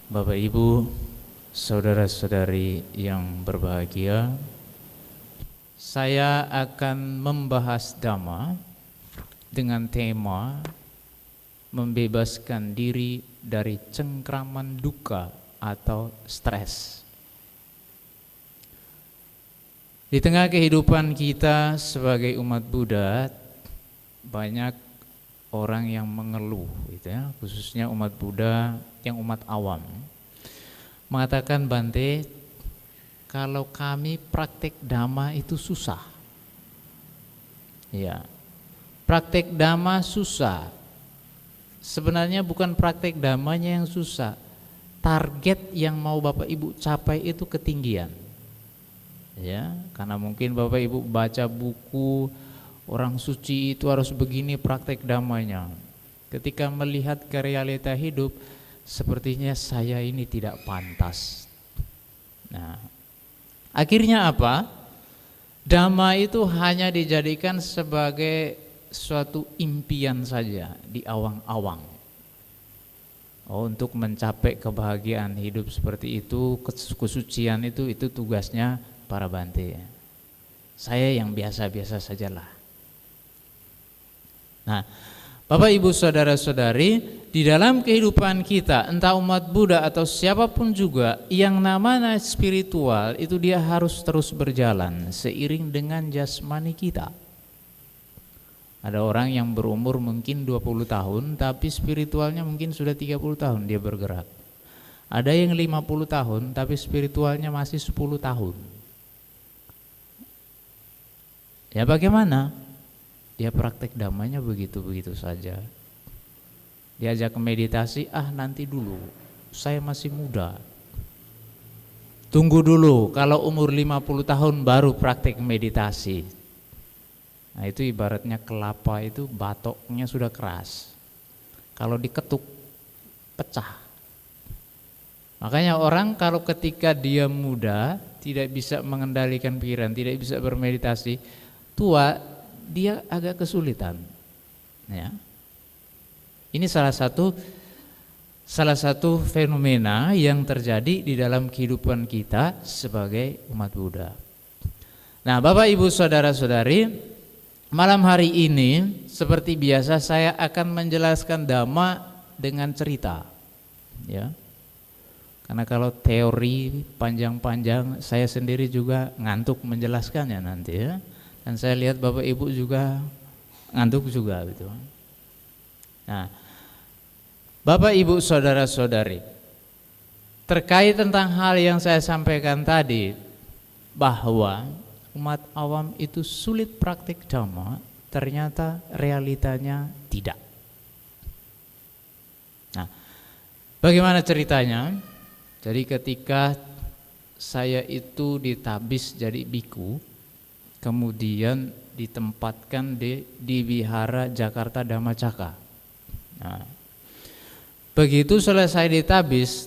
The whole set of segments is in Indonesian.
Bapak Ibu, saudara-saudari yang berbahagia, saya akan membahas Dhamma dengan tema membebaskan diri dari cengkraman duka atau stres. Di tengah kehidupan kita sebagai umat Buddha, banyak orang yang mengeluh, gitu ya, khususnya umat Buddha yang umat awam, mengatakan, Bante, kalau kami praktek Dhamma itu susah. Ya, praktek Dhamma susah. Sebenarnya bukan praktek Dhammanya yang susah, target yang mau Bapak Ibu capai itu ketinggian. Ya, karena mungkin Bapak Ibu baca buku orang suci itu harus begini praktek Dhammanya. Ketika melihat ke realita hidup, sepertinya saya ini tidak pantas. Nah, akhirnya apa? Dhamma itu hanya dijadikan sebagai suatu impian saja di awang-awang. Untuk mencapai kebahagiaan hidup seperti itu, kesucian itu tugasnya para Bante. Saya yang biasa-biasa sajalah. Nah, Bapak Ibu saudara-saudari, di dalam kehidupan kita, entah umat Buddha atau siapapun juga, yang namanya spiritual itu dia harus terus berjalan seiring dengan jasmani kita. Ada orang yang berumur mungkin 20 tahun tapi spiritualnya mungkin sudah 30 tahun dia bergerak. Ada yang 50 tahun tapi spiritualnya masih 10 tahun. Ya bagaimana? Dia praktek Dhammanya begitu-begitu saja. Diajak ke meditasi, nanti dulu, saya masih muda. Tunggu dulu, kalau umur 50 tahun baru praktek meditasi. Nah itu ibaratnya kelapa itu batoknya sudah keras. Kalau diketuk, pecah. Makanya orang kalau ketika dia muda, tidak bisa mengendalikan pikiran, tidak bisa bermeditasi, tua, dia agak kesulitan. Ya. Ini salah satu fenomena yang terjadi di dalam kehidupan kita sebagai umat Buddha. Nah, Bapak Ibu saudara-saudari, malam hari ini seperti biasa saya akan menjelaskan Dhamma dengan cerita. Ya. Karena kalau teori panjang-panjang saya sendiri juga ngantuk menjelaskannya nanti ya. Dan saya lihat Bapak Ibu juga ngantuk juga gitu. Nah, Bapak Ibu saudara-saudari, terkait tentang hal yang saya sampaikan tadi, bahwa umat awam itu sulit praktik Dhamma, ternyata realitanya tidak. Nah, bagaimana ceritanya? Jadi ketika saya itu ditabis jadi biku, kemudian ditempatkan di Wihara Jakarta Dhammacaka. Nah, begitu selesai ditabis,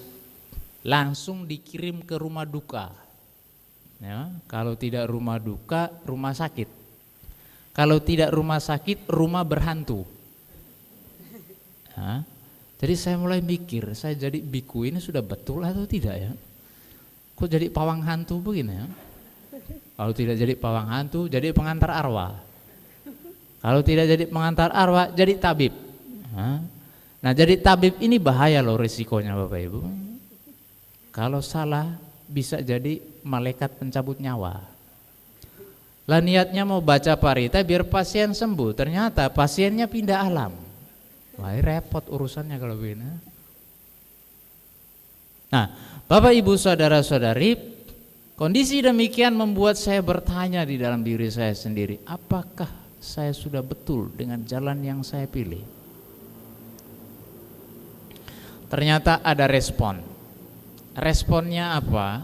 langsung dikirim ke rumah duka. Ya, kalau tidak rumah duka, rumah sakit. Kalau tidak rumah sakit, rumah berhantu. Nah, jadi saya mulai mikir, saya jadi biku ini sudah betul atau tidak ya? Kok jadi pawang hantu begini ya? Kalau tidak jadi pawang hantu, jadi pengantar arwah. Kalau tidak jadi pengantar arwah, jadi tabib. Nah jadi tabib ini bahaya loh risikonya Bapak Ibu. Kalau salah bisa jadi malaikat pencabut nyawa. Lah niatnya mau baca parita biar pasien sembuh, ternyata pasiennya pindah alam. Wah repot urusannya kalau begini. Nah Bapak Ibu saudara-saudari, kondisi demikian membuat saya bertanya di dalam diri saya sendiri, apakah saya sudah betul dengan jalan yang saya pilih? Ternyata ada respon. Responnya apa?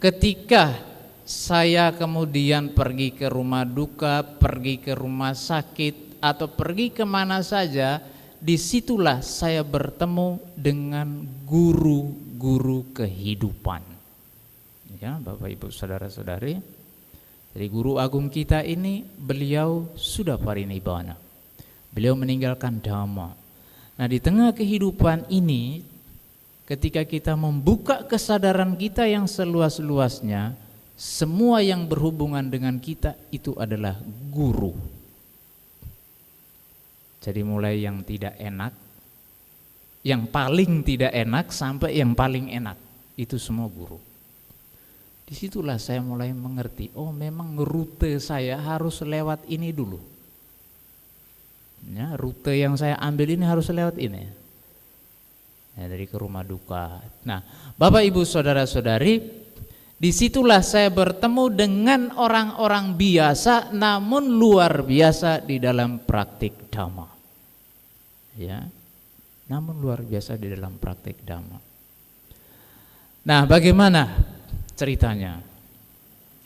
Ketika saya kemudian pergi ke rumah duka, pergi ke rumah sakit, atau pergi kemana saja, disitulah saya bertemu dengan guru-guru kehidupan. Ya, Bapak Ibu saudara-saudari, jadi guru agung kita ini beliau sudah parinibbana. Beliau meninggalkan Dhamma. Nah di tengah kehidupan ini ketika kita membuka kesadaran kita yang seluas-luasnya, semua yang berhubungan dengan kita itu adalah guru. Jadi mulai yang tidak enak, yang paling tidak enak sampai yang paling enak, itu semua guru. Disitulah saya mulai mengerti, oh memang rute saya harus lewat ini dulu. Ya, rute yang saya ambil ini harus lewat ini. Ya, dari ke rumah duka. Nah, Bapak Ibu Saudara-saudari, disitulah saya bertemu dengan orang-orang biasa namun luar biasa di dalam praktik Dhamma. Ya, namun luar biasa di dalam praktik Dhamma. Nah, bagaimana ceritanya?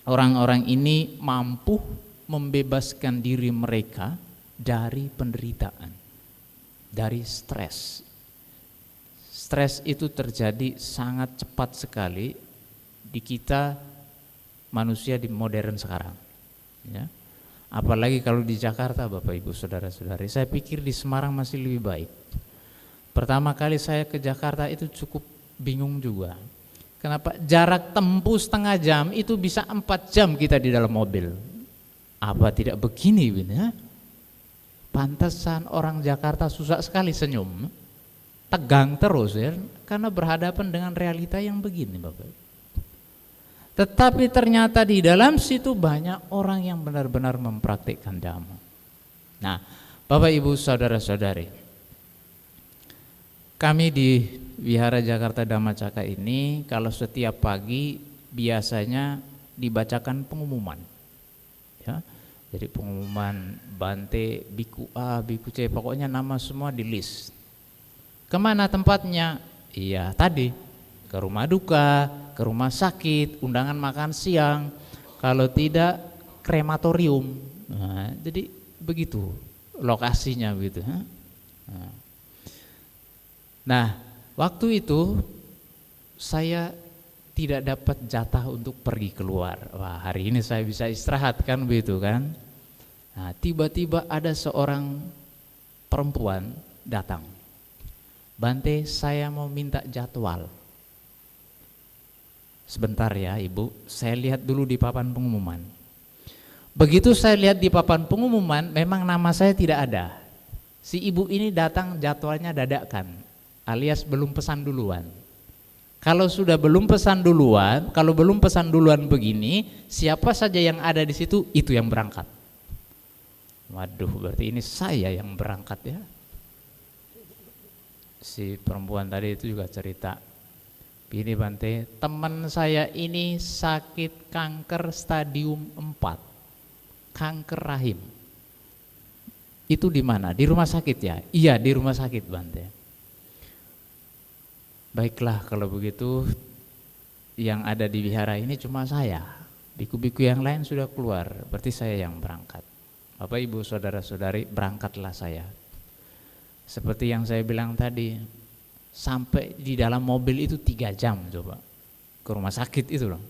Orang-orang ini mampu membebaskan diri mereka dari penderitaan, dari stres. Stres itu terjadi sangat cepat sekali di kita manusia di modern sekarang. Ya. Apalagi kalau di Jakarta, Bapak Ibu Saudara-saudari. Saya pikir di Semarang masih lebih baik. Pertama kali saya ke Jakarta itu cukup bingung juga. Kenapa jarak tempuh setengah jam itu bisa 4 jam kita di dalam mobil. Apa tidak begini, ya? Pantesan orang Jakarta susah sekali senyum, tegang terus ya, karena berhadapan dengan realita yang begini, Bapak. Tetapi ternyata di dalam situ banyak orang yang benar-benar mempraktikkan Dhamma. Nah, Bapak Ibu Saudara-saudari, kami di Wihara Jakarta Dhammacaka ini kalau setiap pagi biasanya dibacakan pengumuman, ya. Jadi pengumuman Bante, Biku A, Biku C, pokoknya nama semua di list. Kemana tempatnya? Iya tadi, ke rumah duka, ke rumah sakit, undangan makan siang, kalau tidak krematorium. Nah, jadi begitu lokasinya begitu. Nah, waktu itu saya tidak dapat jatah untuk pergi keluar. Wah, hari ini saya bisa istirahat kan begitu kan. Nah, tiba-tiba ada seorang perempuan datang. Bante, saya mau minta jadwal. Sebentar ya Ibu, saya lihat dulu di papan pengumuman. Begitu saya lihat di papan pengumuman, memang nama saya tidak ada. Si ibu ini datang jadwalnya dadakan, alias belum pesan duluan. Kalau sudah belum pesan duluan, kalau belum pesan duluan begini, siapa saja yang ada di situ itu yang berangkat. Waduh, berarti ini saya yang berangkat ya. Si perempuan tadi itu juga cerita, ini Bante, teman saya ini sakit kanker stadium 4, kanker rahim. Itu di mana? Di rumah sakit ya? Iya, di rumah sakit Bante. Baiklah kalau begitu, yang ada di wihara ini cuma saya. Biku-biku yang lain sudah keluar, berarti saya yang berangkat. Bapak Ibu Saudara-saudari, berangkatlah saya. Seperti yang saya bilang tadi, sampai di dalam mobil itu 3 jam coba ke rumah sakit itu loh.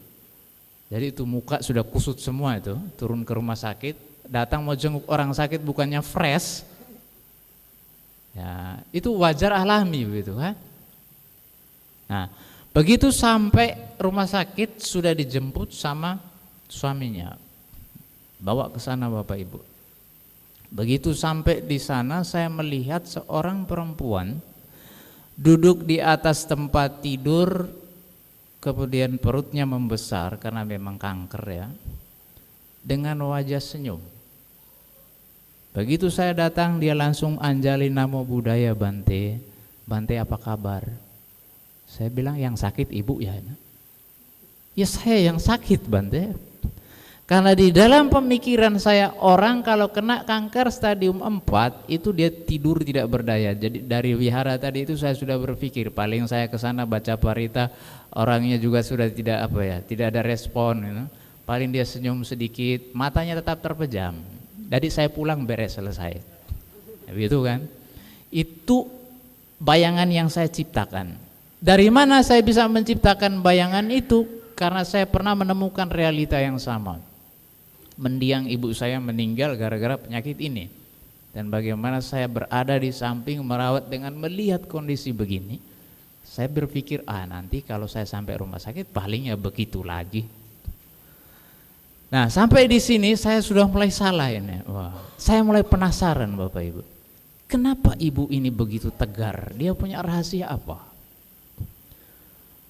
Jadi itu muka sudah kusut semua itu, turun ke rumah sakit. Datang mau jenguk orang sakit bukannya fresh, ya itu wajar alami begitu kan. Nah begitu sampai rumah sakit sudah dijemput sama suaminya, bawa ke sana Bapak Ibu. Begitu sampai di sana saya melihat seorang perempuan duduk di atas tempat tidur, kemudian perutnya membesar karena memang kanker ya, dengan wajah senyum. Begitu saya datang dia langsung anjali namo buddhaya Bante. Bante apa kabar? Saya bilang yang sakit ibu ya. Ya saya yang sakit Bante. Karena di dalam pemikiran saya orang kalau kena kanker stadium 4 itu dia tidur tidak berdaya. Jadi dari wihara tadi itu saya sudah berpikir paling saya ke sana baca parita orangnya juga sudah tidak tidak ada respon gitu. Paling dia senyum sedikit, matanya tetap terpejam. Jadi saya pulang beres selesai. Ya, begitu kan? Itu bayangan yang saya ciptakan. Dari mana saya bisa menciptakan bayangan itu? Karena saya pernah menemukan realita yang sama. Mendiang ibu saya meninggal gara-gara penyakit ini. Dan bagaimana saya berada di samping merawat dengan melihat kondisi begini. Saya berpikir, nanti kalau saya sampai rumah sakit paling ya begitu lagi. Nah, sampai di sini saya sudah mulai salah ini. Wah, saya mulai penasaran Bapak Ibu. Kenapa ibu ini begitu tegar? Dia punya rahasia apa?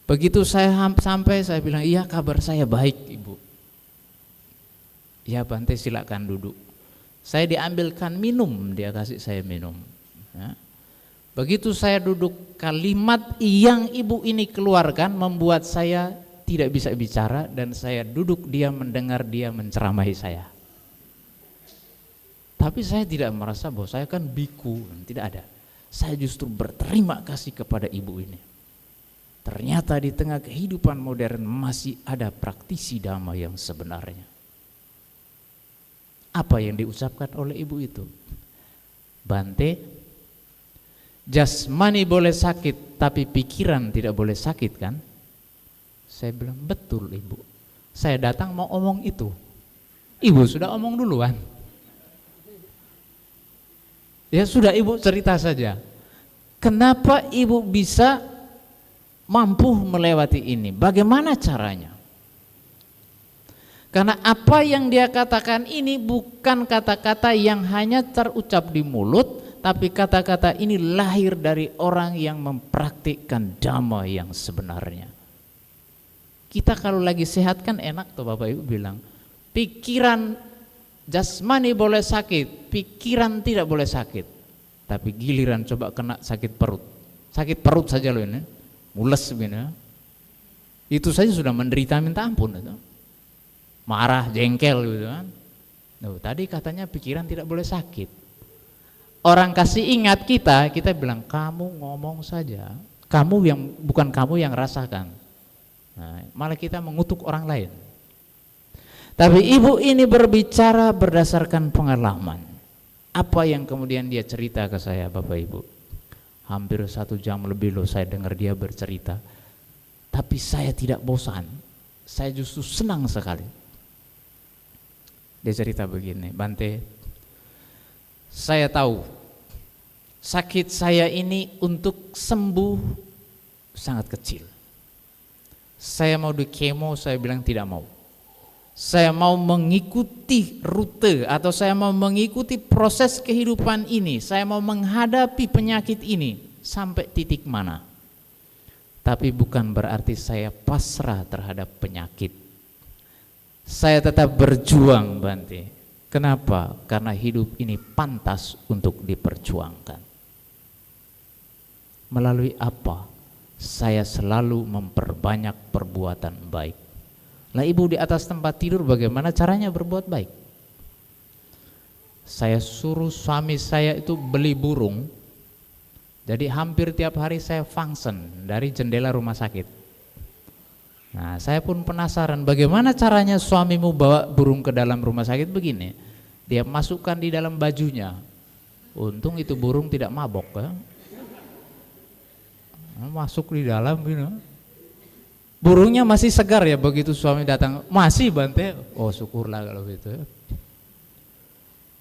Begitu saya sampai, saya bilang, iya kabar saya baik Ibu. Ya Bante silakan duduk. Saya diambilkan minum, dia kasih saya minum. Ya. Begitu saya duduk, kalimat yang ibu ini keluarkan membuat saya tidak bisa bicara dan saya duduk diam mendengar dia menceramahi saya. Tapi saya tidak merasa bahwa saya kan biku, tidak ada. Saya justru berterima kasih kepada ibu ini. Ternyata di tengah kehidupan modern masih ada praktisi dhamma yang sebenarnya. Apa yang diucapkan oleh ibu itu? Bante, jasmani boleh sakit tapi pikiran tidak boleh sakit kan? Saya bilang betul ibu. Saya datang mau omong itu. Ibu sudah omong duluan. Ya sudah ibu cerita saja. Kenapa ibu bisa mampu melewati ini? Bagaimana caranya? Karena apa yang dia katakan ini bukan kata-kata yang hanya terucap di mulut, tapi kata-kata ini lahir dari orang yang mempraktikkan dhamma yang sebenarnya. Kita kalau lagi sehat kan enak tuh Bapak Ibu bilang, pikiran jasmani boleh sakit, pikiran tidak boleh sakit. Tapi giliran coba kena sakit perut saja loh ini, mules begini. Itu saja sudah menderita minta ampun itu. Marah, jengkel gitu kan. Tadi katanya pikiran tidak boleh sakit. Orang kasih ingat kita bilang kamu ngomong saja. Bukan kamu yang rasakan. Nah, malah kita mengutuk orang lain. Tapi ibu ini berbicara berdasarkan pengalaman. Apa yang kemudian dia cerita ke saya Bapak Ibu? Hampir 1 jam lebih loh saya dengar dia bercerita. Tapi saya tidak bosan. Saya justru senang sekali. Dia cerita begini, Bante, saya tahu sakit saya ini untuk sembuh sangat kecil. Saya mau di kemo, saya bilang tidak mau. Saya mau mengikuti rute atau saya mau mengikuti proses kehidupan ini. Saya mau menghadapi penyakit ini sampai titik mana. Tapi bukan berarti saya pasrah terhadap penyakit. Saya tetap berjuang Bante. Kenapa? Karena hidup ini pantas untuk diperjuangkan. Melalui apa? Saya selalu memperbanyak perbuatan baik. Lah ibu di atas tempat tidur bagaimana caranya berbuat baik? Saya suruh suami saya itu beli burung. Jadi hampir tiap hari saya function dari jendela rumah sakit. Nah, saya pun penasaran bagaimana caranya suamimu bawa burung ke dalam rumah sakit begini. Dia masukkan di dalam bajunya. Untung itu burung tidak mabok ya. Masuk di dalam gitu. Burungnya masih segar ya begitu suami datang. Masih Bante. Oh syukurlah kalau gitu.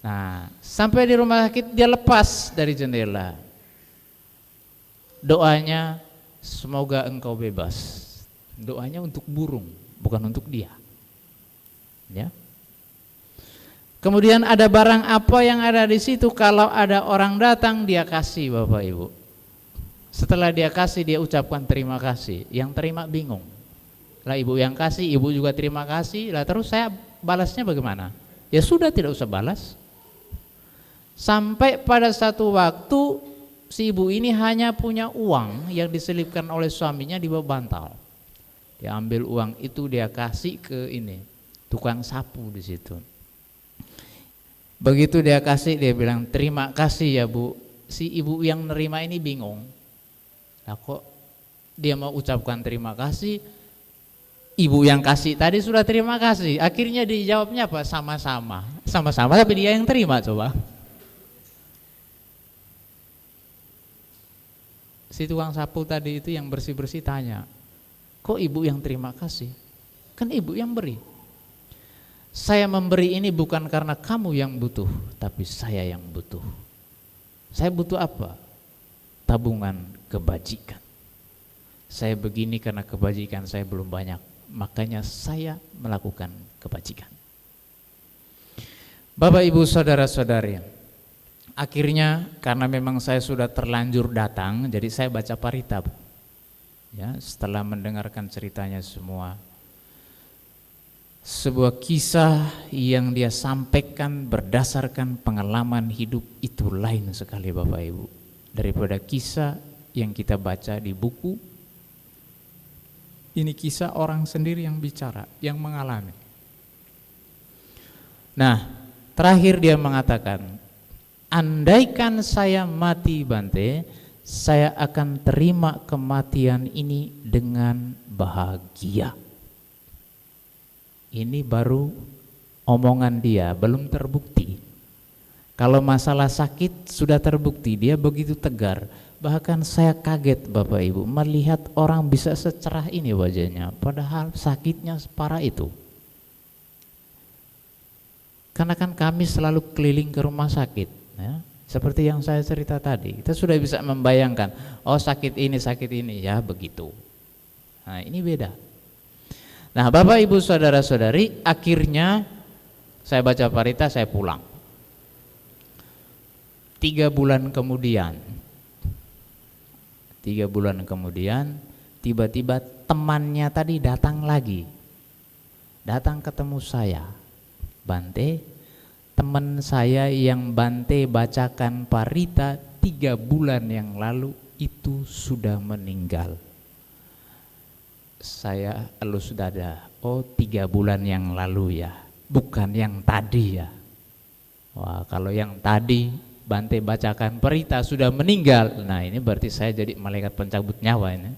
Nah, sampai di rumah sakit dia lepas dari jendela. Doanya semoga engkau bebas. Doanya untuk burung, bukan untuk dia. Ya. Kemudian ada barang apa yang ada di situ, kalau ada orang datang dia kasih Bapak Ibu. Setelah dia kasih dia ucapkan terima kasih. Yang terima bingung. Lah ibu yang kasih, ibu juga terima kasih. Lah terus saya balasnya bagaimana? Ya sudah tidak usah balas. Sampai pada satu waktu si ibu ini hanya punya uang yang diselipkan oleh suaminya di bawah bantal. Dia ambil uang itu dia kasih ke ini tukang sapu di situ. Begitu dia kasih dia bilang terima kasih ya Bu. Si ibu yang nerima ini bingung. Nah kok dia mau ucapkan terima kasih? Ibu yang kasih tadi sudah terima kasih. Akhirnya dijawabnya apa? Sama-sama. Sama-sama tapi dia yang terima coba. Si tukang sapu tadi itu yang bersih-bersih tanya. Kok ibu yang terima kasih? Kan ibu yang beri. Saya memberi ini bukan karena kamu yang butuh, tapi saya yang butuh. Saya butuh apa? Tabungan kebajikan. Saya begini karena kebajikan saya belum banyak, makanya saya melakukan kebajikan. Bapak Ibu saudara-saudari, akhirnya karena memang saya sudah terlanjur datang, jadi saya baca parita. Ya, setelah mendengarkan ceritanya semua, sebuah kisah yang dia sampaikan berdasarkan pengalaman hidup itu lain sekali Bapak Ibu daripada kisah yang kita baca di buku. Ini kisah orang sendiri yang bicara, yang mengalami. Nah, terakhir dia mengatakan, andaikan saya mati Bante, saya akan terima kematian ini dengan bahagia. Ini baru omongan dia, belum terbukti. Kalau masalah sakit sudah terbukti, dia begitu tegar. Bahkan saya kaget Bapak Ibu melihat orang bisa secerah ini wajahnya, padahal sakitnya separah itu. Karena kan kami selalu keliling ke rumah sakit, ya. Seperti yang saya cerita tadi, kita sudah bisa membayangkan, oh sakit ini, ya begitu. Nah ini beda. Nah Bapak Ibu saudara-saudari, akhirnya saya baca parita, saya pulang. 3 bulan kemudian, tiba-tiba temannya tadi datang lagi, datang ketemu saya. Bante, teman saya yang Bante bacakan parita 3 bulan yang lalu itu sudah meninggal. Saya elus dada, oh 3 bulan yang lalu ya, bukan yang tadi ya. Wah kalau yang tadi Bante bacakan parita sudah meninggal, nah ini berarti saya jadi malaikat pencabut nyawa ini.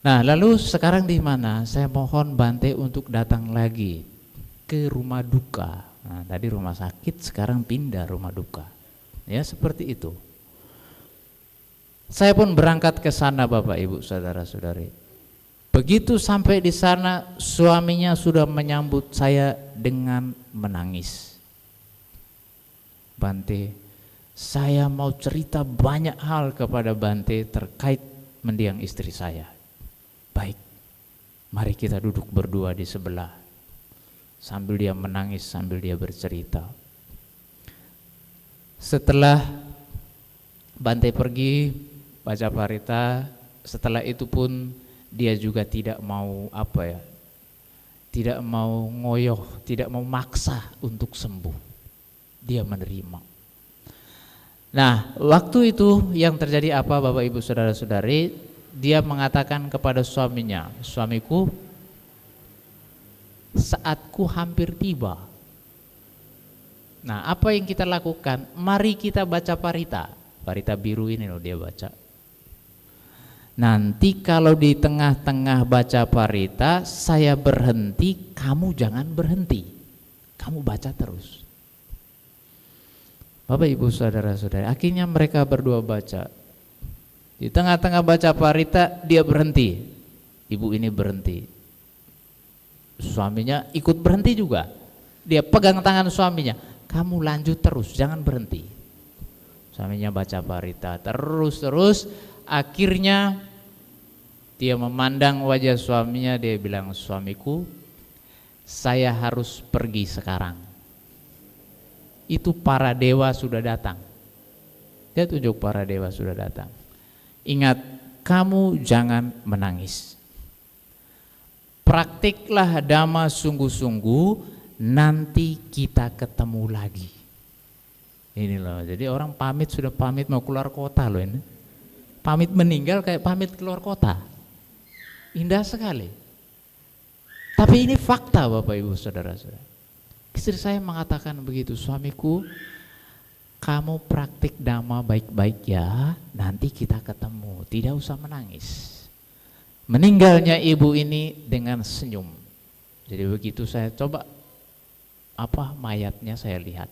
Nah lalu sekarang di mana? Saya mohon Bante untuk datang lagi ke rumah duka. Nah tadi rumah sakit, sekarang pindah rumah duka. Ya seperti itu. Saya pun berangkat ke sana Bapak Ibu saudara-saudari. Begitu sampai di sana, suaminya sudah menyambut saya dengan menangis. Bante, saya mau cerita banyak hal kepada Bante terkait mendiang istri saya. Baik, mari kita duduk berdua di sebelah. Sambil dia menangis, sambil dia bercerita. Setelah Bante pergi baca parita, setelah itu pun dia juga tidak mau tidak mau ngoyoh, tidak mau maksa untuk sembuh. Dia menerima. Nah, waktu itu yang terjadi apa Bapak Ibu saudara-saudari? Dia mengatakan kepada suaminya, suamiku, saatku hampir tiba. Nah, apa yang kita lakukan? Mari kita baca parita. Parita biru ini loh dia baca. Nanti kalau di tengah-tengah baca parita saya berhenti, kamu jangan berhenti, kamu baca terus. Bapak Ibu saudara-saudari, akhirnya mereka berdua baca. Di tengah-tengah baca parita dia berhenti, ibu ini berhenti, suaminya ikut berhenti juga. Dia pegang tangan suaminya, kamu lanjut terus, jangan berhenti. Suaminya baca parita terus. Akhirnya dia memandang wajah suaminya, dia bilang, suamiku, saya harus pergi sekarang. Itu para dewa sudah datang. Dia tunjuk para dewa sudah datang. Ingat, kamu jangan menangis. Praktiklah dhamma sungguh-sungguh, nanti kita ketemu lagi. Ini loh, jadi orang pamit sudah pamit mau keluar kota loh ini. Pamit meninggal kayak pamit keluar kota. Indah sekali. Tapi ini fakta Bapak Ibu saudara-saudara. Istri saya mengatakan begitu, suamiku, kamu praktik dhamma baik-baik ya, nanti kita ketemu, tidak usah menangis. Meninggalnya ibu ini dengan senyum. Jadi begitu saya coba mayatnya saya lihat,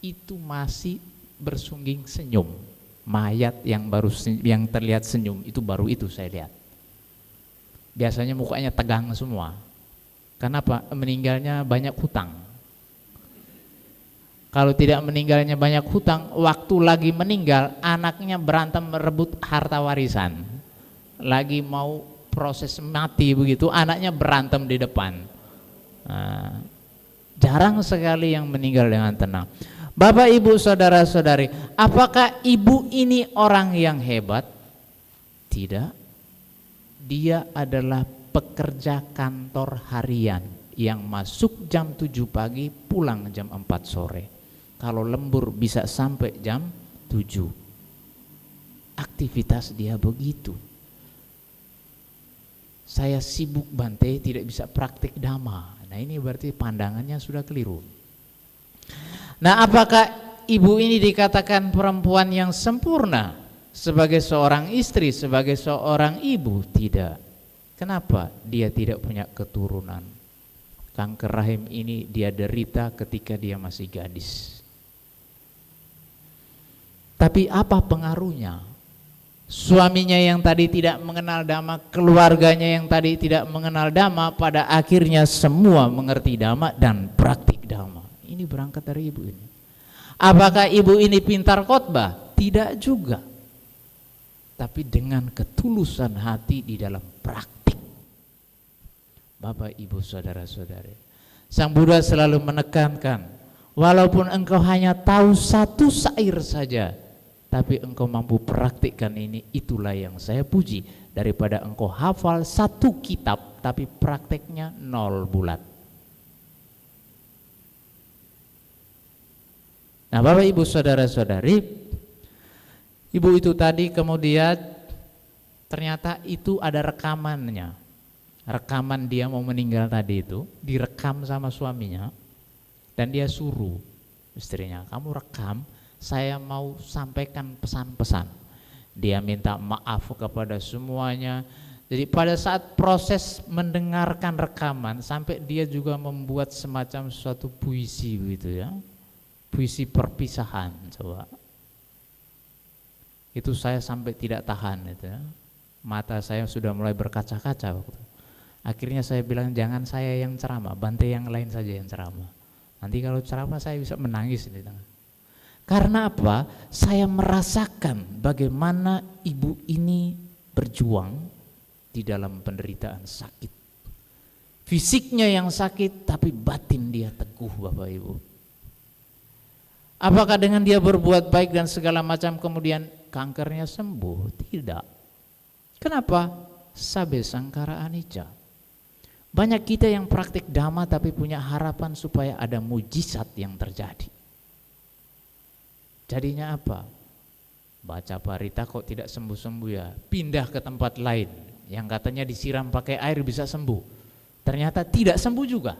itu masih bersungging senyum. Mayat yang terlihat senyum itu baru itu saya lihat. Biasanya mukanya tegang semua. Kenapa? Meninggalnya banyak hutang. Kalau tidak meninggalnya banyak hutang, waktu lagi meninggal anaknya berantem merebut harta warisan. Lagi mau proses mati begitu, anaknya berantem di depan. Nah, jarang sekali yang meninggal dengan tenang. Bapak Ibu saudara-saudari, apakah ibu ini orang yang hebat? Tidak. Dia adalah pekerja kantor harian yang masuk jam 7 pagi, pulang jam 4 sore. Kalau lembur bisa sampai jam 7. Aktivitas dia begitu. Saya sibuk Bante, tidak bisa praktik dhamma. Nah ini berarti pandangannya sudah keliru. Nah apakah ibu ini dikatakan perempuan yang sempurna sebagai seorang istri, sebagai seorang ibu? Tidak. Kenapa? Dia tidak punya keturunan. Kanker rahim ini dia derita ketika dia masih gadis. Tapi apa pengaruhnya? Suaminya yang tadi tidak mengenal dhamma, keluarganya yang tadi tidak mengenal dhamma, pada akhirnya semua mengerti dhamma dan praktik dhamma. Ini berangkat dari ibu ini. Apakah ibu ini pintar khotbah? Tidak juga. Tapi dengan ketulusan hati di dalam praktik. Bapak, Ibu, saudara-saudari, Sang Buddha selalu menekankan, walaupun engkau hanya tahu satu syair saja, tapi engkau mampu praktikkan ini, itulah yang saya puji, daripada engkau hafal satu kitab tapi prakteknya 0 bulat. Nah Bapak Ibu saudara-saudari, ibu itu tadi kemudian ternyata itu ada rekamannya. Rekaman dia mau meninggal tadi itu direkam sama suaminya, dan dia suruh istrinya, kamu rekam, saya mau sampaikan pesan-pesan. Dia minta maaf kepada semuanya. Jadi pada saat proses mendengarkan rekaman, sampai dia juga membuat semacam suatu puisi gitu ya, puisi perpisahan. Coba itu saya sampai tidak tahan itu ya. Mata saya sudah mulai berkaca-kaca waktu. Akhirnya saya bilang, jangan saya yang ceramah, Bante yang lain saja yang ceramah. Nanti kalau ceramah saya bisa menangis di tengah. Karena apa? Saya merasakan bagaimana ibu ini berjuang di dalam penderitaan sakit. Fisiknya yang sakit, tapi batin dia teguh, Bapak Ibu. Apakah dengan dia berbuat baik dan segala macam kemudian kankernya sembuh? Tidak. Kenapa? Sabe sangkara anicca. Banyak kita yang praktik dhamma tapi punya harapan supaya ada mujizat yang terjadi. Jadinya apa? Baca parita kok tidak sembuh-sembuh ya, pindah ke tempat lain yang katanya disiram pakai air bisa sembuh. Ternyata tidak sembuh juga.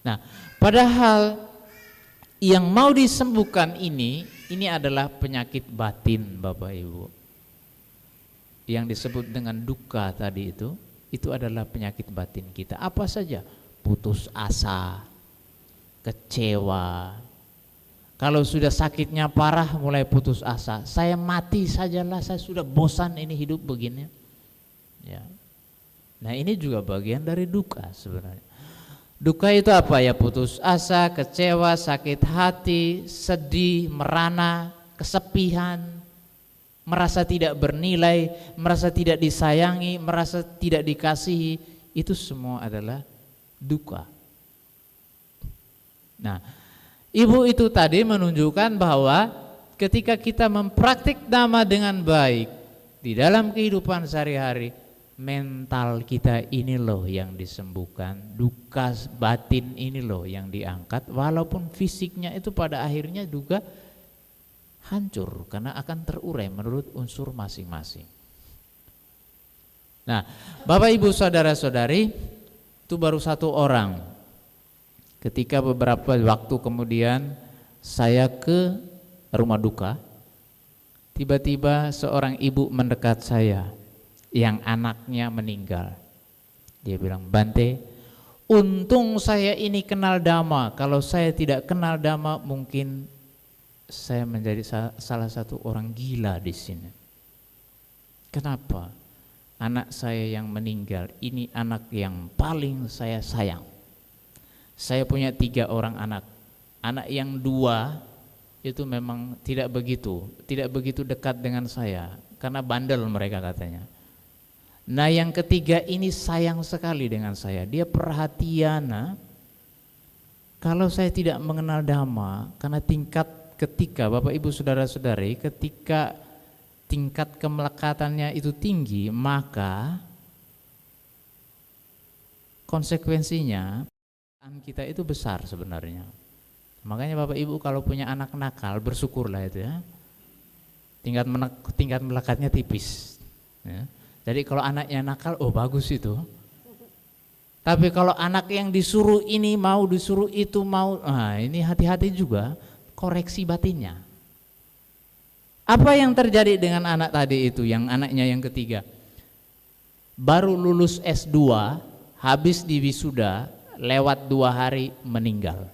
Nah, padahal yang mau disembuhkan ini adalah penyakit batin Bapak Ibu. Yang disebut dengan duka tadi itu adalah penyakit batin kita. Apa saja? Putus asa, kecewa. Kalau sudah sakitnya parah mulai putus asa. Saya mati sajalah, saya sudah bosan ini hidup begini. Ya. Nah ini juga bagian dari duka sebenarnya. Duka itu apa ya? Putus asa, kecewa, sakit hati, sedih, merana, kesepian, merasa tidak bernilai, merasa tidak disayangi, merasa tidak dikasihi. Itu semua adalah duka. Nah, ibu itu tadi menunjukkan bahwa ketika kita mempraktik dhamma dengan baik di dalam kehidupan sehari-hari, mental kita ini loh yang disembuhkan, duka batin ini loh yang diangkat, walaupun fisiknya itu pada akhirnya juga hancur karena akan terurai menurut unsur masing-masing. Nah, Bapak Ibu saudara-saudari, itu baru satu orang. Ketika beberapa waktu kemudian saya ke rumah duka, tiba-tiba seorang ibu mendekat saya yang anaknya meninggal. Dia bilang, Bante, untung saya ini kenal dhamma. Kalau saya tidak kenal dhamma, mungkin saya menjadi salah satu orang gila di sini. Kenapa? Anak saya yang meninggal ini anak yang paling saya sayang. Saya punya 3 orang anak. Anak yang 2 itu memang tidak begitu dekat dengan saya karena bandel mereka katanya. Nah yang ketiga ini sayang sekali dengan saya, dia perhatian. Kalau saya tidak mengenal dhamma, karena ketika Bapak Ibu Saudara-saudari, ketika tingkat kemelekatannya itu tinggi, maka konsekuensinya kita itu besar sebenarnya. Makanya Bapak Ibu kalau punya anak nakal, bersyukurlah itu ya. Tingkat melekatnya tipis. Ya. Jadi kalau anaknya nakal, oh bagus itu. Tapi kalau anak yang disuruh ini mau, disuruh itu mau, nah ini hati-hati juga, koreksi batinnya. Apa yang terjadi dengan anak tadi itu, yang anaknya yang ketiga? Baru lulus S2, habis di wisuda, lewat 2 hari meninggal.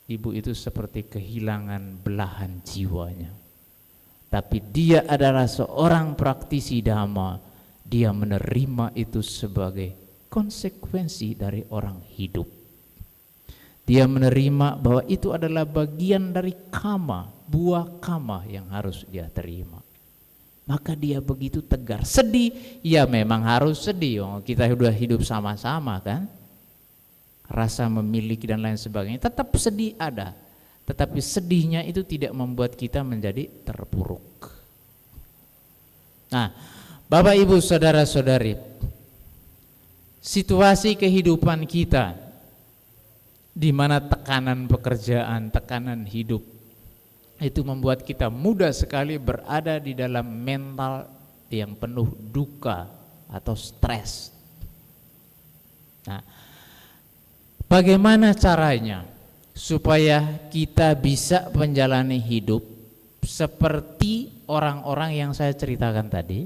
Ibu itu seperti kehilangan belahan jiwanya. Tapi dia adalah seorang praktisi dhamma. Dia menerima itu sebagai konsekuensi dari orang hidup. Dia menerima bahwa itu adalah bagian dari kama, buah kama yang harus dia terima. Maka dia begitu tegar. Sedih, ya memang harus sedih. Oh, kita sudah hidup sama-sama kan. Rasa memiliki dan lain sebagainya. Tetap sedih ada. Tetapi sedihnya itu tidak membuat kita menjadi terpuruk. Nah, Bapak Ibu Saudara-saudari, situasi kehidupan kita di mana tekanan pekerjaan, tekanan hidup itu membuat kita mudah sekali berada di dalam mental yang penuh duka atau stres. Nah, bagaimana caranya supaya kita bisa menjalani hidup seperti orang-orang yang saya ceritakan tadi,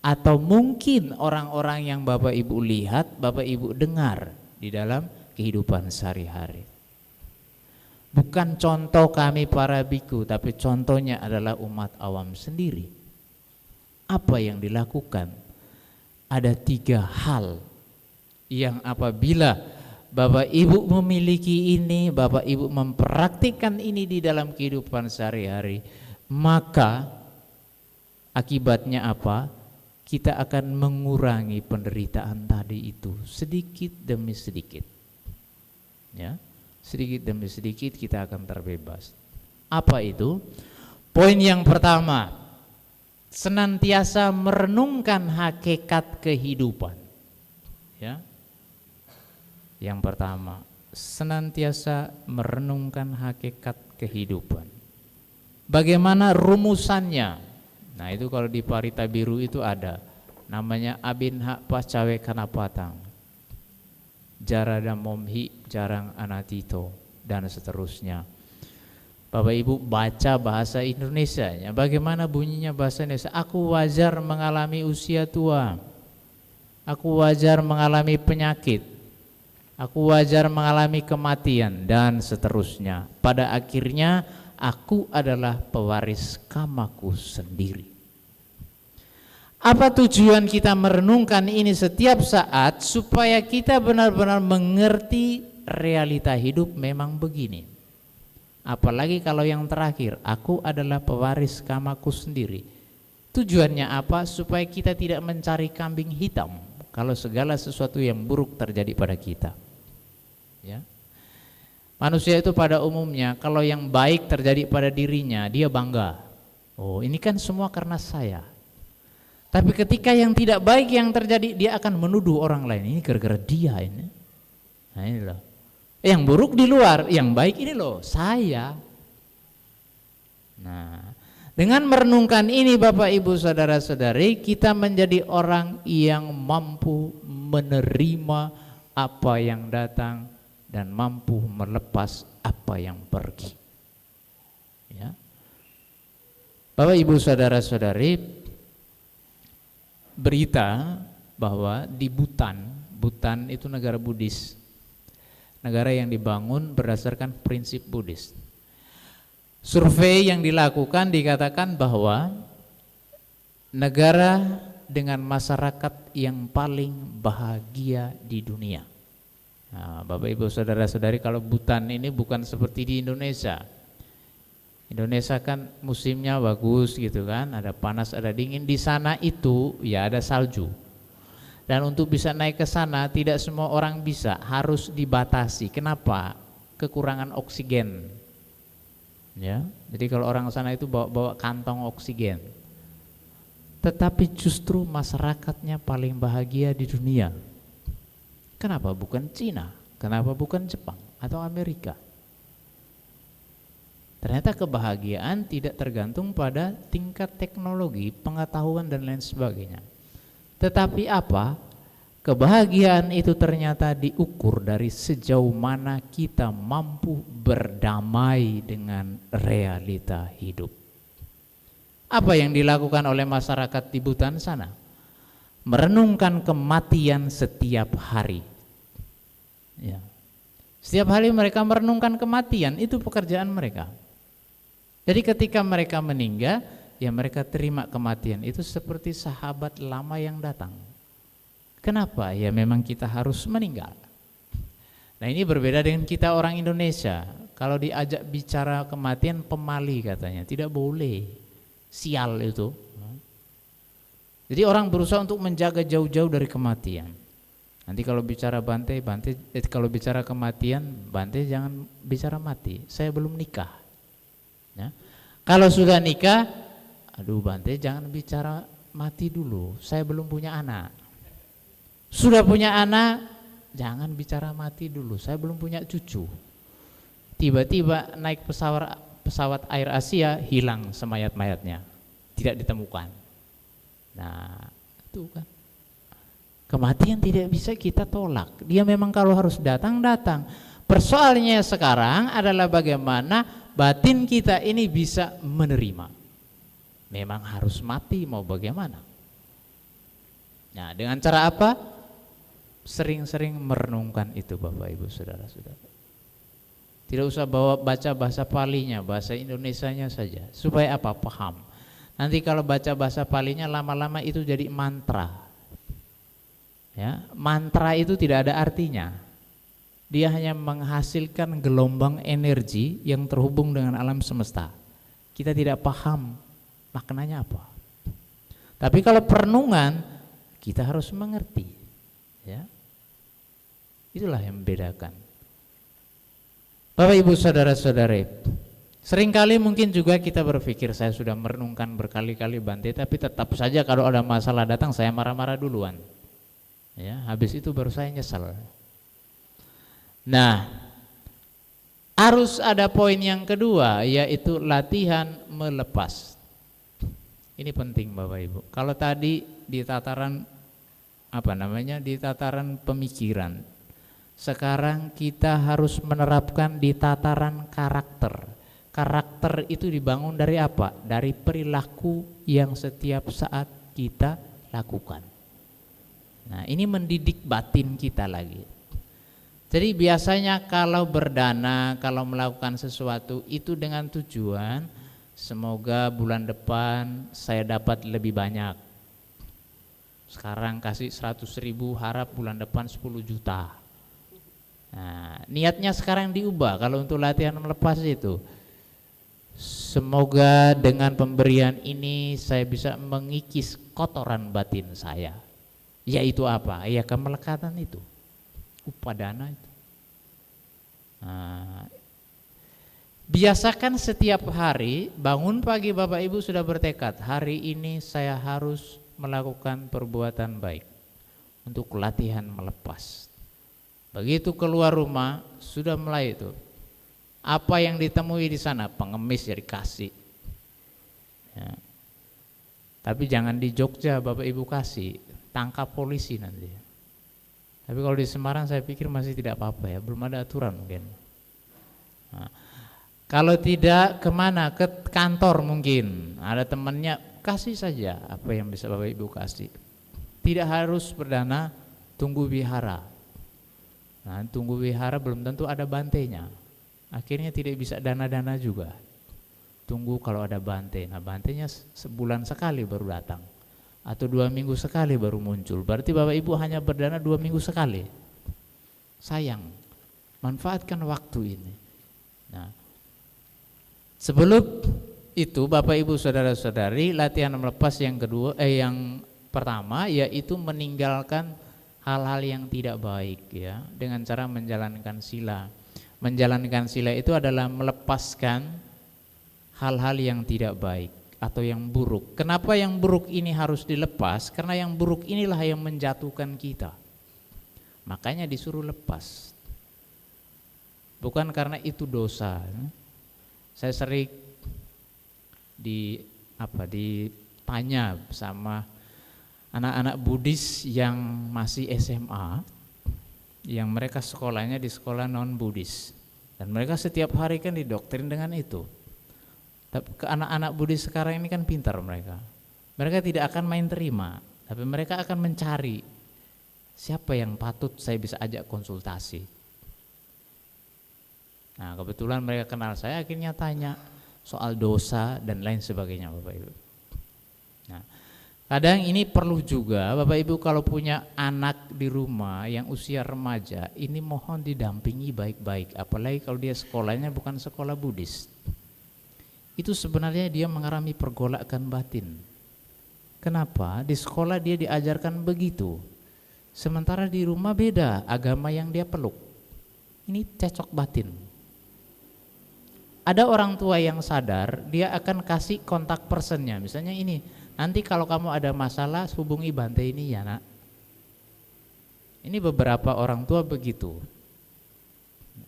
atau mungkin orang-orang yang Bapak Ibu lihat, Bapak Ibu dengar di dalam kehidupan sehari-hari. Bukan contoh kami para biku, tapi contohnya adalah umat awam sendiri. Apa yang dilakukan? Ada 3 hal yang apabila Bapak Ibu memiliki ini, Bapak Ibu mempraktikkan ini di dalam kehidupan sehari-hari, maka akibatnya apa? Kita akan mengurangi penderitaan tadi itu sedikit demi sedikit. Ya, sedikit demi sedikit kita akan terbebas. Apa itu? Poin yang pertama, senantiasa merenungkan hakikat kehidupan. Ya. Yang pertama, senantiasa merenungkan hakikat kehidupan. Bagaimana rumusannya? Nah itu kalau di Parita Biru itu ada, namanya abinha pacawe kanapatang, jarada momhi jarang anatito, dan seterusnya. Bapak Ibu baca bahasa Indonesianya, bagaimana bunyinya bahasa Indonesia? Aku wajar mengalami usia tua, aku wajar mengalami penyakit, aku wajar mengalami kematian, dan seterusnya. Pada akhirnya aku adalah pewaris kamaku sendiri. Apa tujuan kita merenungkan ini setiap saat? Supaya kita benar-benar mengerti realita hidup memang begini. Apalagi kalau yang terakhir, aku adalah pewaris kamaku sendiri. Tujuannya apa? Supaya kita tidak mencari kambing hitam kalau segala sesuatu yang buruk terjadi pada kita. Ya. Manusia itu pada umumnya kalau yang baik terjadi pada dirinya, dia bangga. Oh, ini kan semua karena saya. Tapi ketika yang tidak baik yang terjadi, dia akan menuduh orang lain. Ini gara-gara dia ini. Nah ini loh. Yang buruk di luar, yang baik ini loh, saya. Nah, dengan merenungkan ini Bapak Ibu Saudara-saudari, kita menjadi orang yang mampu menerima apa yang datang dan mampu melepas apa yang pergi. Ya. Bapak Ibu Saudara-saudari, berita bahwa di Bhutan itu negara Buddhis, negara yang dibangun berdasarkan prinsip Buddhis. Survei yang dilakukan dikatakan bahwa negara dengan masyarakat yang paling bahagia di dunia. Nah, Bapak Ibu saudara-saudari, kalau Butan ini bukan seperti di Indonesia. Indonesia kan musimnya bagus gitu kan, ada panas ada dingin. Di sana itu ya ada salju. Dan untuk bisa naik ke sana tidak semua orang bisa, harus dibatasi. Kenapa? Kekurangan oksigen. Ya, jadi kalau orang sana itu bawa kantong oksigen. Tetapi justru masyarakatnya paling bahagia di dunia. Kenapa bukan Cina? Kenapa bukan Jepang atau Amerika? Ternyata kebahagiaan tidak tergantung pada tingkat teknologi, pengetahuan dan lain sebagainya. Tetapi apa? Kebahagiaan itu ternyata diukur dari sejauh mana kita mampu berdamai dengan realita hidup. Apa yang dilakukan oleh masyarakat di Butan sana? Merenungkan kematian setiap hari. Ya. Setiap hari mereka merenungkan kematian, itu pekerjaan mereka. Jadi ketika mereka meninggal, ya mereka terima kematian itu seperti sahabat lama yang datang. Kenapa? Ya memang kita harus meninggal. Nah ini berbeda dengan kita orang Indonesia. Kalau diajak bicara kematian pemali katanya, tidak boleh. Sial itu. Jadi orang berusaha untuk menjaga jauh-jauh dari kematian. Nanti kalau bicara kalau bicara kematian, Bante jangan bicara mati. Saya belum nikah. Ya. Kalau sudah nikah, aduh Bante jangan bicara mati dulu. Saya belum punya anak. Sudah punya anak, jangan bicara mati dulu. Saya belum punya cucu. Tiba-tiba naik pesawat Air Asia, hilang semayat-mayatnya, tidak ditemukan. Nah, itu kan. Kematian tidak bisa kita tolak. Dia memang kalau harus datang. Persoalannya sekarang adalah bagaimana batin kita ini bisa menerima. Memang harus mati mau bagaimana. Nah, dengan cara apa? Sering-sering merenungkan itu Bapak Ibu Saudara-saudara. Tidak usah baca bahasa Palinya, bahasa Indonesianya saja. Supaya apa? Paham. Nanti kalau baca bahasa Palinya lama-lama itu jadi mantra. Ya, mantra itu tidak ada artinya. Dia hanya menghasilkan gelombang energi yang terhubung dengan alam semesta. Kita tidak paham maknanya apa. Tapi kalau perenungan kita harus mengerti. Ya. Itulah yang membedakan. Bapak Ibu saudara-saudari, seringkali mungkin juga kita berpikir saya sudah merenungkan berkali-kali Bante, tapi tetap saja kalau ada masalah datang saya marah-marah duluan. Ya, habis itu baru saya nyesal. Nah, harus ada poin yang kedua, yaitu latihan melepas. Ini penting Bapak Ibu. Kalau tadi di tataran di tataran pemikiran, sekarang kita harus menerapkan di tataran karakter. Karakter itu dibangun dari apa? Dari perilaku yang setiap saat kita lakukan. Nah, ini mendidik batin kita lagi. Jadi biasanya kalau berdana, kalau melakukan sesuatu itu dengan tujuan semoga bulan depan saya dapat lebih banyak. Sekarang kasih 100.000, harap bulan depan 10 juta. Nah, niatnya sekarang diubah. Kalau untuk latihan melepas itu, semoga dengan pemberian ini saya bisa mengikis kotoran batin saya. Yaitu apa? Ya kemelekatan itu, upadana itu. Nah, biasakan setiap hari bangun pagi Bapak Ibu sudah bertekad, hari ini saya harus melakukan perbuatan baik untuk latihan melepas. Begitu keluar rumah sudah mulai itu. Apa yang ditemui di sana? Pengemis ya dikasih. Ya. Tapi jangan di Jogja Bapak Ibu kasih, tangkap polisi nanti. Tapi kalau di Semarang saya pikir masih tidak apa-apa ya, belum ada aturan mungkin. Nah, kalau tidak kemana? Ke kantor mungkin, ada temannya, kasih saja apa yang bisa Bapak Ibu kasih. Tidak harus berdana, tunggu wihara. Nah, tunggu wihara belum tentu ada bantenya. Akhirnya tidak bisa dana-dana juga. Tunggu kalau ada bante. Nah, bantenya sebulan sekali baru datang. Atau 2 minggu sekali baru muncul. Berarti Bapak Ibu hanya berdana 2 minggu sekali. Sayang, manfaatkan waktu ini. Nah, sebelum itu Bapak Ibu saudara-saudari, latihan melepas yang pertama yaitu meninggalkan hal-hal yang tidak baik ya, dengan cara menjalankan sila. Menjalankan sila itu adalah melepaskan hal-hal yang tidak baik atau yang buruk. Kenapa yang buruk ini harus dilepas? Karena yang buruk inilah yang menjatuhkan kita. Makanya disuruh lepas. Bukan karena itu dosa. Saya sering ditanya sama anak-anak Buddhis yang masih SMA, yang mereka sekolahnya di sekolah non Buddhis, dan mereka setiap hari kan didoktrin dengan itu. Tapi anak-anak Buddhis sekarang ini kan pintar mereka tidak akan main terima, tapi mereka akan mencari siapa yang patut saya bisa ajak konsultasi. Nah, kebetulan mereka kenal saya, akhirnya tanya soal dosa dan lain sebagainya, Bapak Ibu. Nah, kadang ini perlu juga Bapak Ibu kalau punya anak di rumah yang usia remaja, ini mohon didampingi baik-baik, apalagi kalau dia sekolahnya bukan sekolah Buddhis. Itu sebenarnya dia mengalami pergolakan batin. Kenapa? Di sekolah dia diajarkan begitu, sementara di rumah beda agama yang dia peluk. Ini cecok batin. Ada orang tua yang sadar, dia akan kasih kontak personnya, misalnya ini, nanti kalau kamu ada masalah hubungi Bante ini ya nak. Ini beberapa orang tua begitu.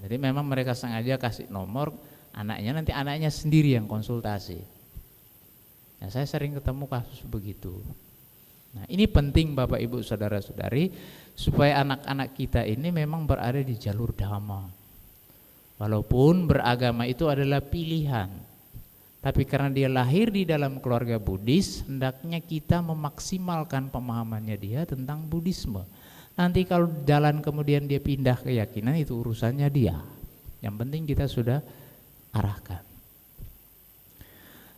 Jadi memang mereka sengaja kasih nomor anaknya, nanti anaknya sendiri yang konsultasi. Nah, saya sering ketemu kasus begitu. Nah, ini penting Bapak Ibu saudara-saudari, supaya anak-anak kita ini memang berada di jalur dhamma. Walaupun beragama itu adalah pilihan, tapi karena dia lahir di dalam keluarga Buddhis, hendaknya kita memaksimalkan pemahamannya dia tentang Buddhisme. Nanti kalau jalan kemudian dia pindah keyakinan, itu urusannya dia. Yang penting kita sudah arahkan.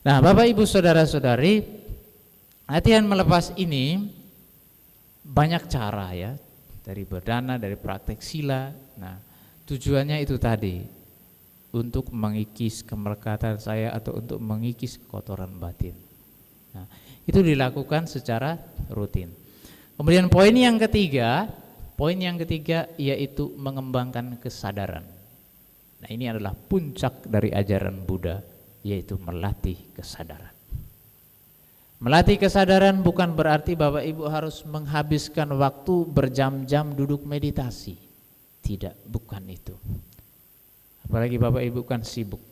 Nah, Bapak Ibu saudara-saudari, latihan melepas ini banyak cara ya, dari berdana, dari praktek sila. Nah, tujuannya itu tadi, untuk mengikis kemelekatan saya atau untuk mengikis kotoran batin. Nah, itu dilakukan secara rutin. Kemudian poin yang ketiga yaitu mengembangkan kesadaran. Nah, ini adalah puncak dari ajaran Buddha, yaitu melatih kesadaran. Melatih kesadaran bukan berarti Bapak Ibu harus menghabiskan waktu berjam-jam duduk meditasi. Tidak, bukan itu. Apalagi Bapak Ibu kan sibuk.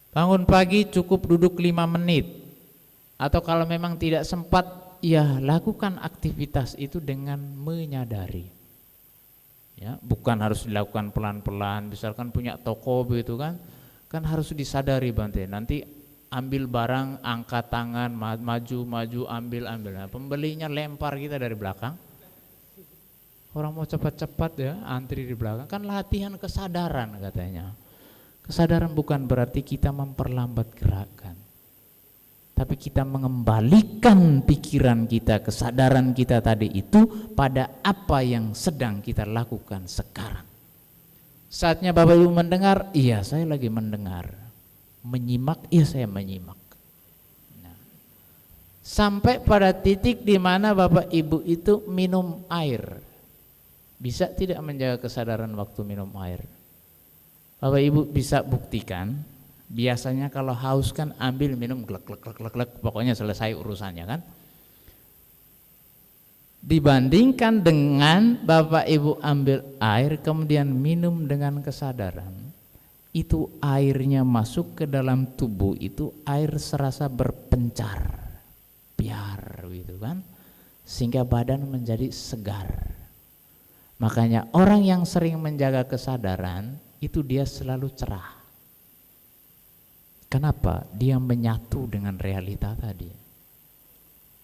Bangun pagi cukup duduk 5 menit. Atau kalau memang tidak sempat, ya lakukan aktivitas itu dengan menyadari. Ya, bukan harus dilakukan pelan-pelan. Misalkan punya toko begitu kan harus disadari Bante. Nanti ambil barang, angkat tangan, maju, ambil. Nah, pembelinya lempar kita dari belakang. Orang mau cepat-cepat ya, antri di belakang. Kan latihan kesadaran katanya. Kesadaran bukan berarti kita memperlambat gerakan, tapi kita mengembalikan pikiran kita, kesadaran kita tadi itu pada apa yang sedang kita lakukan sekarang. Saatnya Bapak Ibu mendengar, iya saya lagi mendengar. Menyimak, iya saya menyimak. Nah, sampai pada titik di mana Bapak Ibu itu minum air. Bisa tidak menjaga kesadaran waktu minum air? Bapak Ibu bisa buktikan, biasanya kalau haus kan ambil minum glek, pokoknya selesai urusannya kan. Dibandingkan dengan Bapak Ibu ambil air kemudian minum dengan kesadaran, itu airnya masuk ke dalam tubuh, itu air serasa berpencar, biar gitu kan, sehingga badan menjadi segar. Makanya orang yang sering menjaga kesadaran itu dia selalu cerah. Kenapa? Dia menyatu dengan realita tadi,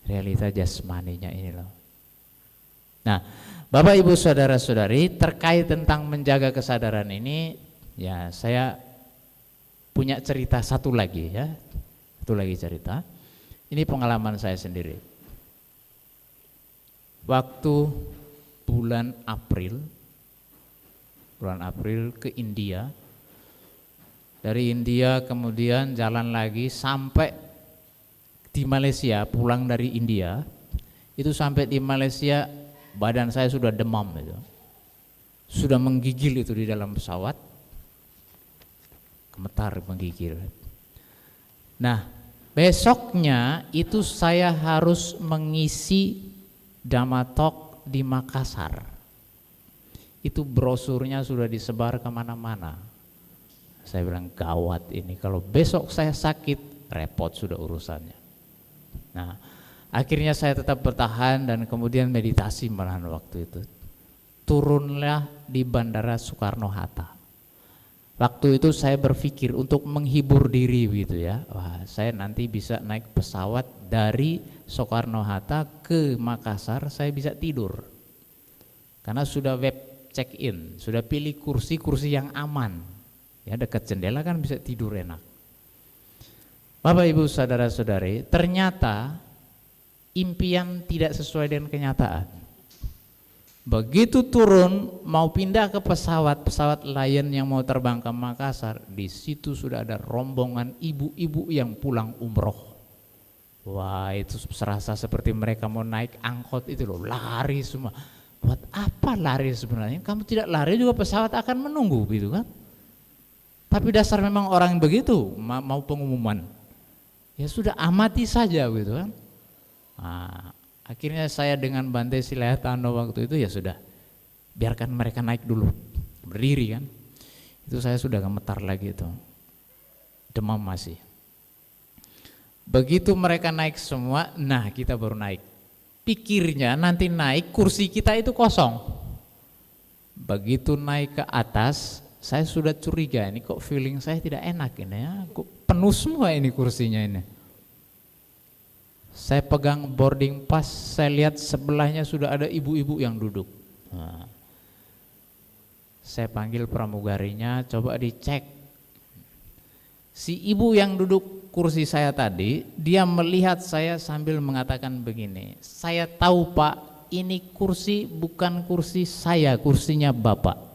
realita jasmaninya ini loh. Nah, Bapak Ibu saudara-saudari, terkait tentang menjaga kesadaran ini, ya saya punya cerita satu lagi ya, satu lagi cerita. Ini pengalaman saya sendiri. Waktu bulan April bulan April ke India. Dari India kemudian jalan lagi sampai di Malaysia, pulang dari India. Itu sampai di Malaysia badan saya sudah demam itu. Sudah menggigil itu di dalam pesawat. Gemetar menggigil. Nah, besoknya itu saya harus mengisi Dhamma Talk di Makassar. Itu brosurnya sudah disebar kemana-mana. Saya bilang gawat ini, kalau besok saya sakit repot sudah urusannya. Nah, akhirnya saya tetap bertahan dan kemudian meditasi malahan waktu itu. Turunlah di Bandara Soekarno-Hatta. Waktu itu saya berpikir untuk menghibur diri gitu ya. Wah, saya nanti bisa naik pesawat dari Soekarno-Hatta ke Makassar, saya bisa tidur. Karena sudah web check-in, sudah pilih kursi-kursi yang aman. Ya, dekat jendela kan bisa tidur enak. Bapak Ibu saudara-saudari, ternyata impian tidak sesuai dengan kenyataan. Begitu turun mau pindah ke pesawat Lion yang mau terbang ke Makassar, di situ sudah ada rombongan ibu-ibu yang pulang umroh. Wah, itu serasa seperti mereka mau naik angkot itu loh, lari semua. Buat apa lari sebenarnya? Kamu tidak lari juga pesawat akan menunggu gitu kan? Tapi dasar memang orang begitu, mau pengumuman. Ya sudah, amati saja gitu kan. Nah, akhirnya saya dengan Bante Silayatano waktu itu ya sudah, biarkan mereka naik dulu, berdiri kan. Itu saya sudah gemetar lagi itu, demam masih. Begitu mereka naik semua, nah kita baru naik. Pikirnya nanti naik kursi kita itu kosong. Begitu naik ke atas, saya sudah curiga ini kok feeling saya tidak enak ini ya, kok penuh semua ini kursinya ini. Saya pegang boarding pass, saya lihat sebelahnya sudah ada ibu-ibu yang duduk. Nah, saya panggil pramugarinya, coba dicek. Si ibu yang duduk kursi saya tadi, dia melihat saya sambil mengatakan begini, saya tahu Pak, ini kursi bukan kursi saya, kursinya Bapak.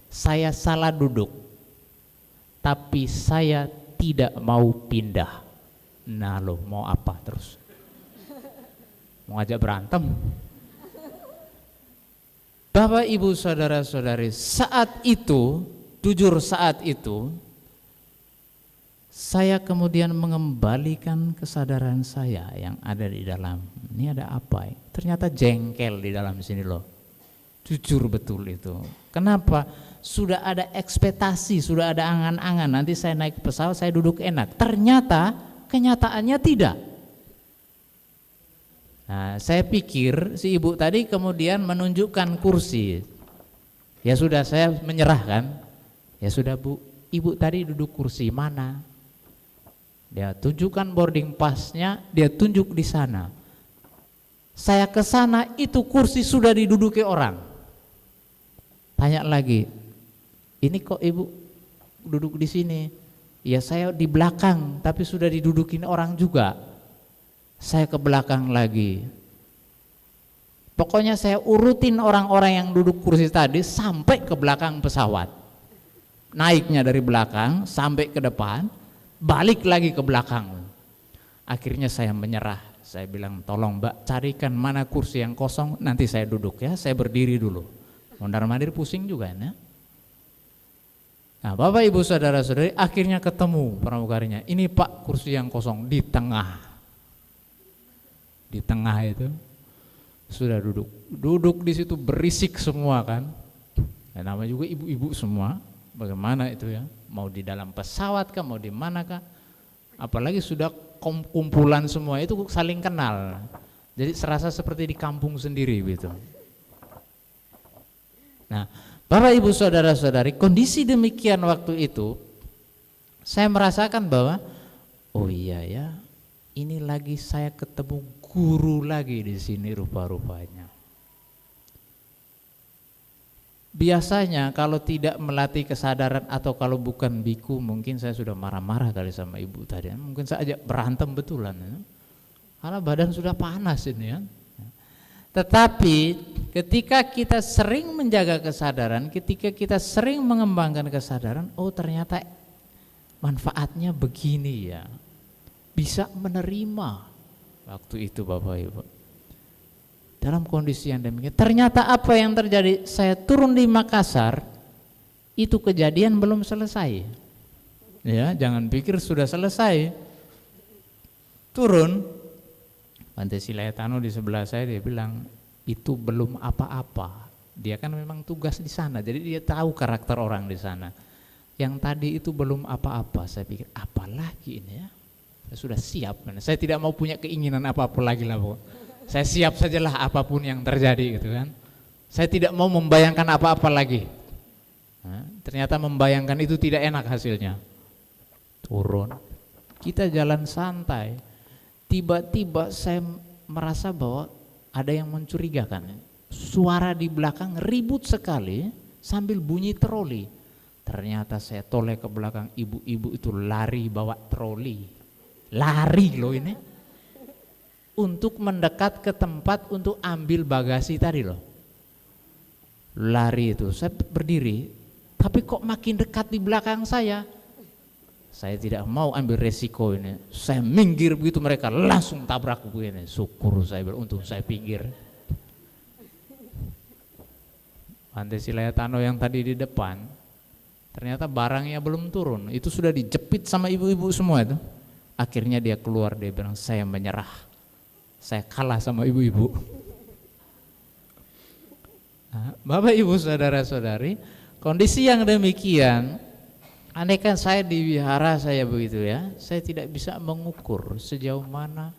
Saya salah duduk, tapi saya tidak mau pindah. Nah loh, mau apa terus? Mau ngajak berantem? Bapak Ibu saudara-saudari, saat itu, jujur saat itu, saya kemudian mengembalikan kesadaran saya yang ada di dalam. Ini ada apa? Ternyata jengkel di dalam sini loh. Jujur betul itu. Kenapa? Sudah ada ekspektasi, sudah ada angan-angan. Nanti saya naik pesawat, saya duduk enak. Ternyata kenyataannya tidak. Nah, saya pikir si ibu tadi kemudian menunjukkan kursi. Ya sudah, saya menyerahkan. Ya sudah Bu, ibu tadi duduk kursi mana? Dia tunjukkan boarding passnya, dia tunjuk di sana. Saya ke sana, itu kursi sudah diduduki orang. Tanya lagi, ini kok ibu duduk di sini? Ya saya di belakang, tapi sudah didudukin orang juga. Saya ke belakang lagi. Pokoknya saya urutin orang-orang yang duduk kursi tadi sampai ke belakang pesawat. Naiknya dari belakang sampai ke depan, balik lagi ke belakang. Akhirnya saya menyerah. Saya bilang, tolong Mbak carikan mana kursi yang kosong, nanti saya duduk ya, saya berdiri dulu. Mondar-mandir pusing juga ya. Nah Bapak Ibu saudara-saudari, akhirnya ketemu pramugarinya. Ini Pak kursi yang kosong di tengah. Di tengah itu sudah duduk di situ berisik semua kan. Dan namanya juga ibu-ibu semua. Bagaimana itu ya? Mau di dalam pesawat kah, mau di mana kah? Apalagi sudah kumpulan semua itu saling kenal. Jadi serasa seperti di kampung sendiri gitu. Nah, Bapak Ibu saudara-saudari, kondisi demikian waktu itu saya merasakan bahwa oh iya ya, ini lagi saya ketemu guru lagi di sini rupa-rupanya. Biasanya kalau tidak melatih kesadaran atau kalau bukan biku, mungkin saya sudah marah-marah kali sama ibu tadi. Mungkin saya ajak berantem betulan ya. Karena badan sudah panas ini ya. Tetapi ketika kita sering menjaga kesadaran, ketika kita sering mengembangkan kesadaran, oh ternyata manfaatnya begini ya. Bisa menerima waktu itu Bapak Ibu. Dalam kondisi yang demikian, ternyata apa yang terjadi, saya turun di Makassar, itu kejadian belum selesai. Ya, jangan pikir sudah selesai. Turun, Bante Silayatano di sebelah saya, dia bilang, itu belum apa-apa. Dia kan memang tugas di sana, jadi dia tahu karakter orang di sana. Yang tadi itu belum apa-apa. Saya pikir, apalagi ini ya? Saya sudah siap. Saya tidak mau punya keinginan apa-apa lagi lah, Bu. Saya siap sajalah apapun yang terjadi gitu kan. Saya tidak mau membayangkan apa-apa lagi. Nah, ternyata membayangkan itu tidak enak hasilnya. Turun, kita jalan santai. Tiba-tiba saya merasa bahwa ada yang mencurigakan. Suara di belakang ribut sekali sambil bunyi troli. Ternyata saya toleh ke belakang, ibu-ibu itu lari bawa troli. Lari loh ini. Untuk mendekat ke tempat untuk ambil bagasi tadi loh. Lari itu, saya berdiri, tapi kok makin dekat di belakang saya. Saya tidak mau ambil resiko ini. Saya minggir begitu, mereka langsung tabrak begini. Syukur saya beruntung saya pinggir. Bante Silayatano yang tadi di depan, ternyata barangnya belum turun. Itu sudah dijepit sama ibu-ibu semua itu. Akhirnya dia keluar, dia bilang, saya menyerah. Saya kalah sama ibu-ibu. Nah, Bapak Ibu saudara-saudari, kondisi yang demikian, andaikan saya di wihara saya begitu ya, saya tidak bisa mengukur sejauh mana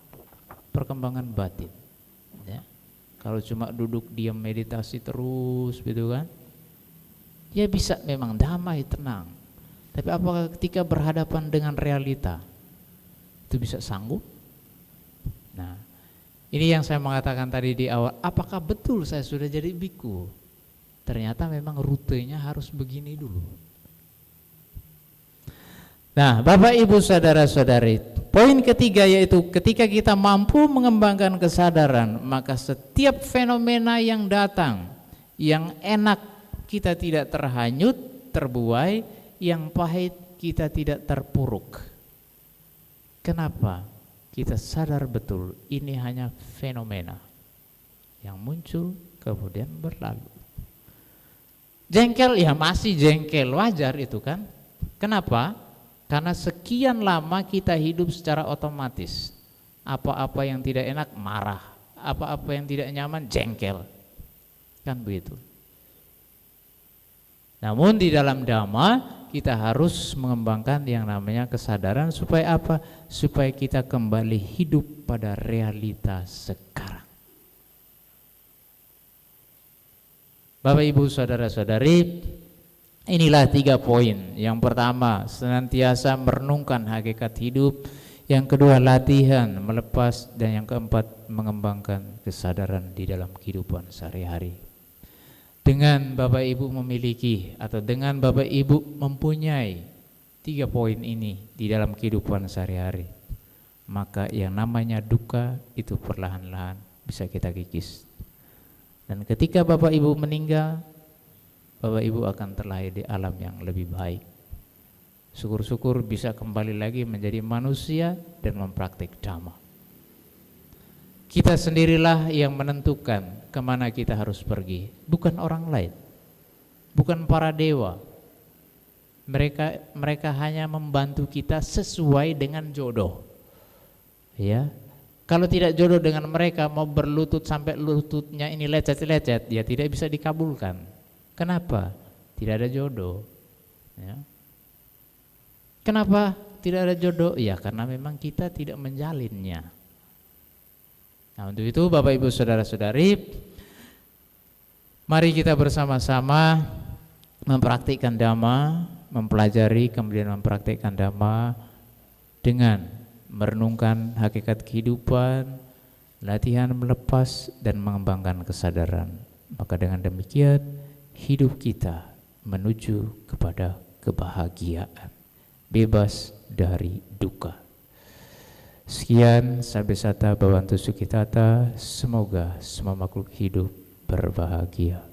perkembangan batin. Ya. Kalau cuma duduk diam meditasi terus gitu kan, ya bisa memang damai, tenang. Tapi apakah ketika berhadapan dengan realita itu bisa sanggup? Nah, ini yang saya mengatakan tadi di awal, apakah betul saya sudah jadi biku? Ternyata memang rutenya harus begini dulu. Nah, Bapak Ibu saudara-saudari, poin ketiga yaitu ketika kita mampu mengembangkan kesadaran, maka setiap fenomena yang datang, yang enak kita tidak terhanyut, terbuai, yang pahit kita tidak terpuruk. Kenapa? Kita sadar betul ini hanya fenomena yang muncul kemudian berlalu. Jengkel ya masih jengkel, wajar itu kan. Kenapa? Karena sekian lama kita hidup secara otomatis. Apa-apa yang tidak enak marah, apa-apa yang tidak nyaman jengkel. Kan begitu. Namun di dalam Dhamma kita harus mengembangkan yang namanya kesadaran supaya apa? Supaya kita kembali hidup pada realita sekarang. Bapak Ibu saudara-saudari, inilah 3 poin. Yang pertama, senantiasa merenungkan hakikat hidup. Yang kedua, latihan melepas, dan yang keempat, mengembangkan kesadaran di dalam kehidupan sehari-hari. Dengan Bapak Ibu memiliki atau dengan Bapak Ibu mempunyai 3 poin ini di dalam kehidupan sehari-hari, maka yang namanya duka itu perlahan-lahan bisa kita kikis. Dan ketika Bapak Ibu meninggal, Bapak Ibu akan terlahir di alam yang lebih baik. Syukur-syukur bisa kembali lagi menjadi manusia dan mempraktik Dhamma. Kita sendirilah yang menentukan kemana kita harus pergi, bukan orang lain, bukan para dewa. Mereka hanya membantu kita sesuai dengan jodoh. Ya, kalau tidak jodoh dengan mereka, mau berlutut sampai lututnya ini lecet-lecet, ya tidak bisa dikabulkan. Kenapa? Tidak ada jodoh. Ya. Kenapa tidak ada jodoh? Ya karena memang kita tidak menjalinnya. Nah, untuk itu Bapak Ibu saudara-saudari, mari kita bersama-sama mempraktikkan Dhamma, mempelajari kemudian mempraktikkan Dhamma dengan merenungkan hakikat kehidupan, latihan melepas dan mengembangkan kesadaran. Maka dengan demikian hidup kita menuju kepada kebahagiaan, bebas dari duka. Sekian Sabda Sata Bhavantu Sukhitata. Semoga semua makhluk hidup berbahagia.